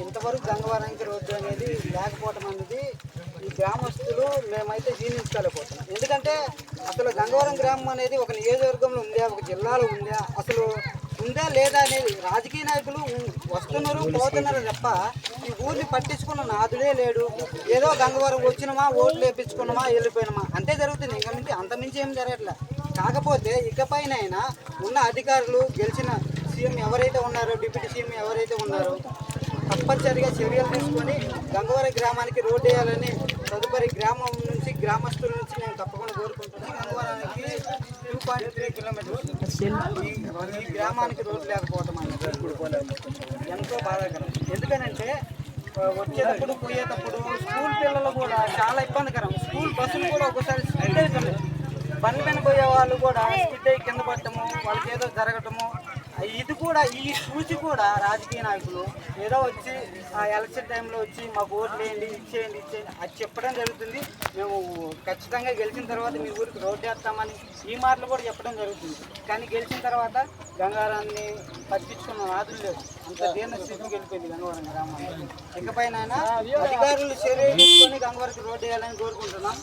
ఇంతవరకు గంగవరానికి రోడ్డు అనేది లేకపోవటం అనేది ఈ గ్రామస్తులు మేమైతే జీర్ణించుకోలేకపోతున్నాం. ఎందుకంటే అసలు గంగవరం గ్రామం అనేది ఒక నియోజకవర్గంలో ఉందా, ఒక జిల్లాలో ఉందా, అసలు ఉందా లేదా అనేది రాజకీయ నాయకులు వస్తున్నారు పోతున్నారు తప్ప ఈ ఊరిని పట్టించుకున్న నాదుడే లేడు. ఏదో గంగవరం వచ్చినామా, ఓట్లు వేయించుకున్నామా, వెళ్ళిపోయినామా అంతే జరుగుతుంది. ఇంకా మించి అంతమించి ఏం జరగట్లే. కాకపోతే ఇకపైనైనా ఉన్న అధికారులు, గెలిచిన సీఎం ఎవరైతే ఉన్నారో, డిప్యూటీ సీఎం ఎవరైతే ఉన్నారో తప్పనిసరిగా చర్యలు తీసుకొని గంగవరం గ్రామానికి రోడ్డు వేయాలని తదుపరి గ్రామం నుంచి గ్రామస్తుల నుంచి నేను తప్పకుండా కోరుకుంటున్నాను. గంగవరానికి 2.3 కిలోమీటర్స్ ఈ గ్రామానికి రోడ్డు లేకపోవటం అనేది ఎంతో బాధాకరం. ఎందుకనంటే వచ్చేటప్పుడు పోయేటప్పుడు స్కూల్ పిల్లలు కూడా చాలా ఇబ్బందికరం. స్కూల్ బస్సులు కూడా ఒకసారి స్కిడ్ అవుతున్నాయి. బండి పైన పోయే వాళ్ళు కూడా స్కిడ్ అయ్యి కింద పడటము, వాళ్ళకి ఏదో జరగటము, ఇది కూడా ఈ చూసి కూడా రాజకీయ నాయకులు ఏదో వచ్చి ఆ ఎలక్షన్ టైంలో వచ్చి మాకు ఓట్లు వేయండి, ఇచ్చేయండి అది చెప్పడం జరుగుతుంది. మేము ఖచ్చితంగా గెలిచిన తర్వాత మీ ఊరికి రోడ్డు వేస్తామని ఈ మాటలు కూడా చెప్పడం జరుగుతుంది. కానీ గెలిచిన తర్వాత గంగారాన్ని పట్టించుకున్న నాదులు లేవు. అంత దీర్ణ స్థితికి వెళ్ళిపోయింది గంగవరం గ్రామాన్ని. ఇకపైన అధికారులు చర్య తీసుకొని గంగవరంకి రోడ్డు వేయాలని కోరుకుంటున్నాం.